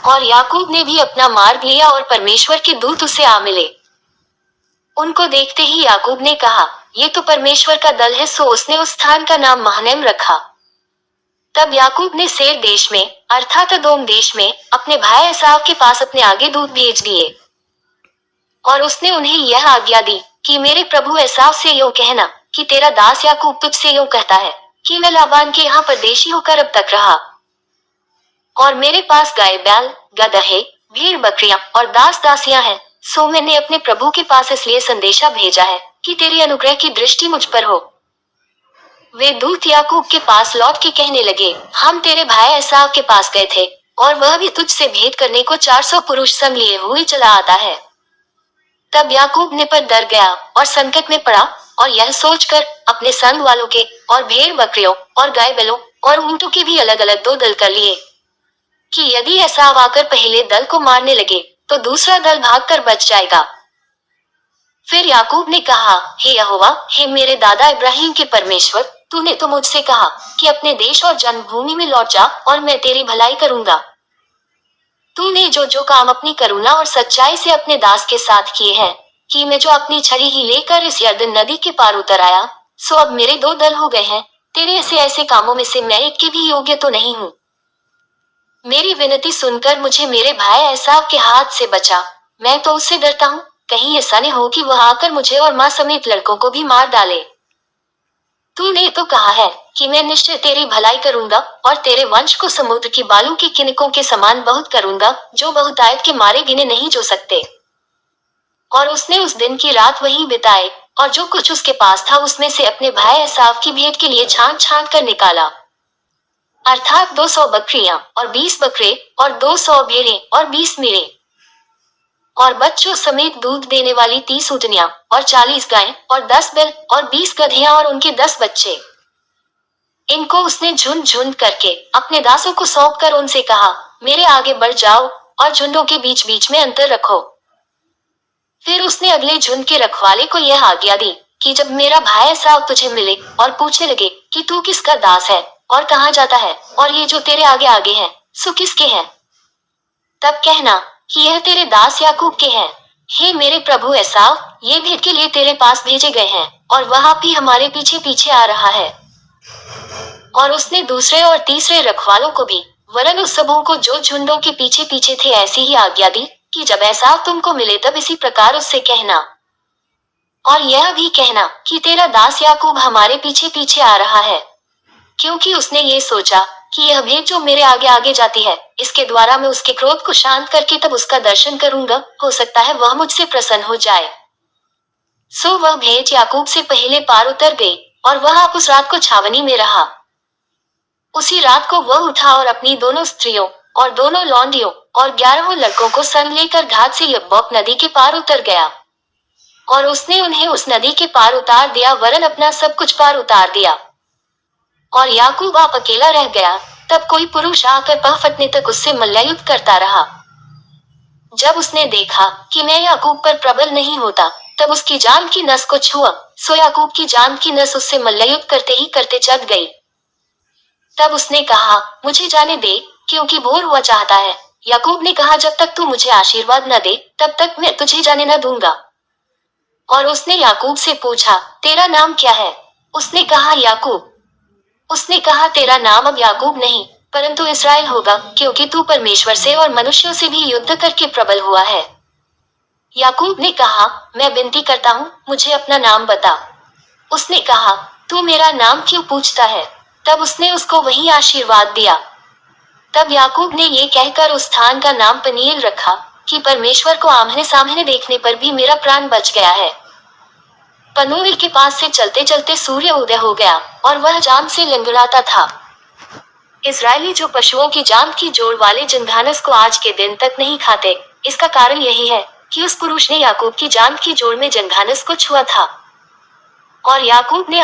और याकूब ने भी अपना मार्ग लिया और परमेश्वर के दूत उसे आ मिले। उनको देखते ही याकूब ने कहा, ये तो परमेश्वर का दल है। सो उसने उस स्थान का नाम महनैम रखा। तब याकूब ने सेर देश में अर्थात अदोम देश में अपने भाई एसाव के पास अपने आगे दूत भेज दिए। और उसने उन्हें यह आज्ञा दी कि मेरे प्रभु एसाव से यूं कहना कि तेरा दास याकूब तुझसे यूं कहता है कि मैं लाबान के यहाँ परदेशी होकर अब तक रहा, और मेरे पास गाय बैल गदहे भेड़ बकरियां और दास दासियां हैं। सो मैंने अपने प्रभु के पास इसलिए संदेशा भेजा है कि तेरी अनुग्रह की दृष्टि मुझ पर हो। वे दूत याकूब के पास लौट के कहने लगे, हम तेरे भाई एसाव के पास गए थे और वह भी तुझसे भेंट करने को 400 पुरुष संग लिए हुए चला आता है। तब याकूब ने पर डर गया और संकट में पड़ा, और यह सोचकर अपने संग वालों के और भेड़ बकरियों और गाय बैलों और ऊंटों के भी अलग अलग 2 दल कर लिए कि यदि एसाव आकर पहले दल को मारने लगे तो दूसरा दल भागकर बच जाएगा। फिर याकूब ने कहा, हे यहोवा, हे मेरे दादा इब्राहिम के परमेश्वर, तूने तो मुझसे कहा कि अपने देश और जन्मभूमि में लौट जा और मैं तेरी भलाई करूंगा। तूने जो जो काम अपनी करुणा और सच्चाई से अपने दास के साथ किए हैं, कि मैं जो अपनी छड़ी ही लेकर इस यरदन नदी के पार उतर आया, सो अब मेरे 2 दल हो गए हैं। तेरे ऐसे कामों में से मैं एक के भी योग्य तो नहीं हूँ। मेरी विनती सुनकर मुझे मेरे भाई एसाव के हाथ से बचा। मैं तो उससे डरता हूँ, कहीं ऐसा नहीं हो कि वह आकर मुझे और माँ समेत लड़कों को भी मार डाले। तूने तो कहा है कि मैं निश्चय तेरी भलाई करूंगा और तेरे वंश को समुद्र की बालू के किनकों के समान बहुत करूंगा, जो बहुतायत के मारे गिने नहीं जो सकते। और उसने उस दिन की रात वहीं बिताए और जो कुछ उसके पास था उसमें से अपने भाई एसाव की भेंट के लिए छांट छांट कर निकाला, अर्थात 200 बकरियां और 20 बकरे और 200 भेड़ें और 20 मेढ़े और बच्चों समेत दूध देने वाली 30 ऊँटनियां और 40 गायें और 10 बैल और 20 गदहियां और उनके 10 बच्चे। इनको उसने झुंड झुंड करके अपने दासों को सौंप कर उनसे कहा, मेरे आगे बढ़ जाओ और झुंडों के बीच बीच में अंतर रखो। फिर उसने अगले झुंड के रखवाले को यह आज्ञा दी कि जब मेरा भाई एसाव तुझे मिले और पूछने लगे कि तू किसका दास है और कहाँ जाता है, और ये जो तेरे आगे आगे हैं सो किसके हैं, तब कहना कि यह तेरे दास याकूब के हैं। हे मेरे प्रभु एसाव, ये भेंट के लिए तेरे पास भेजे गए हैं और वह भी हमारे पीछे पीछे आ रहा है। और उसने दूसरे और तीसरे रखवालों को भी वरन उस सबों को जो झुंडों के पीछे पीछे थे ऐसी ही आज्ञा दी कि जब एसाव तुमको मिले तब इसी प्रकार उससे कहना, और यह भी कहना कि तेरा दास याकूब हमारे पीछे पीछे आ रहा है, क्योंकि उसने ये सोचा कि यह भेंट जो मेरे आगे आगे जाती है, इसके द्वारा मैं उसके क्रोध को शांत करके तब उसका दर्शन करूंगा, हो सकता है वह मुझसे प्रसन्न हो जाए। सो वह भेंट याकूब से पहले पार उतर गई और वह उस रात को छावनी में रहा। उसी रात को वह उठा और अपनी दोनों स्त्रियों और दोनों लौंडियों और 11 लड़कों को संग लेकर घाट से यब्बोक नदी के पार उतर गया, और उसने उन्हें उस नदी के पार उतार दिया वरन अपना सब कुछ पार उतार दिया। और याकूब आप अकेला रह गया। तब कोई पुरुष आकर पह फटने तक उससे मल्लयुद्ध करता रहा। जब उसने देखा कि मैं याकूब पर प्रबल नहीं होता, तब उसकी जान की नस को छुआ, सो याकूब की जान की नस उससे मल्लयुद्ध करते ही करते चढ़ गई। तब उसने कहा, मुझे जाने दे, क्योंकि भोर हुआ चाहता है। याकूब ने कहा, जब तक तू मुझे आशीर्वाद न दे तब तक मैं तुझे जाने न दूंगा। और उसने याकूब से पूछा, तेरा नाम क्या है? उसने कहा, याकूब। उसने कहा, तेरा नाम अब याकूब नहीं परंतु इस्राएल होगा, क्योंकि तू परमेश्वर से और मनुष्यों से भी युद्ध करके प्रबल हुआ है। याकूब ने कहा, मैं विनती करता हूँ, मुझे अपना नाम बता। उसने कहा, तू मेरा नाम क्यों पूछता है? तब उसने उसको वही आशीर्वाद दिया। तब याकूब ने ये कहकर उस स्थान का नाम पनीएल रखा कि परमेश्वर को आमने सामने देखने पर भी मेरा प्राण बच गया है। पनूएल के पास से चलते चलते सूर्य उदय हो गया और वह जाम से लंगड़ाता था। इस्राएली जो पशुओं की जाम की जोड़ वाले जंघानस को आज के दिन तक नहीं खाते, इसका कारण यही है कि उस पुरुष ने याकूब की जाम की जोड़ में जंघानस को छुआ था। और याकूब ने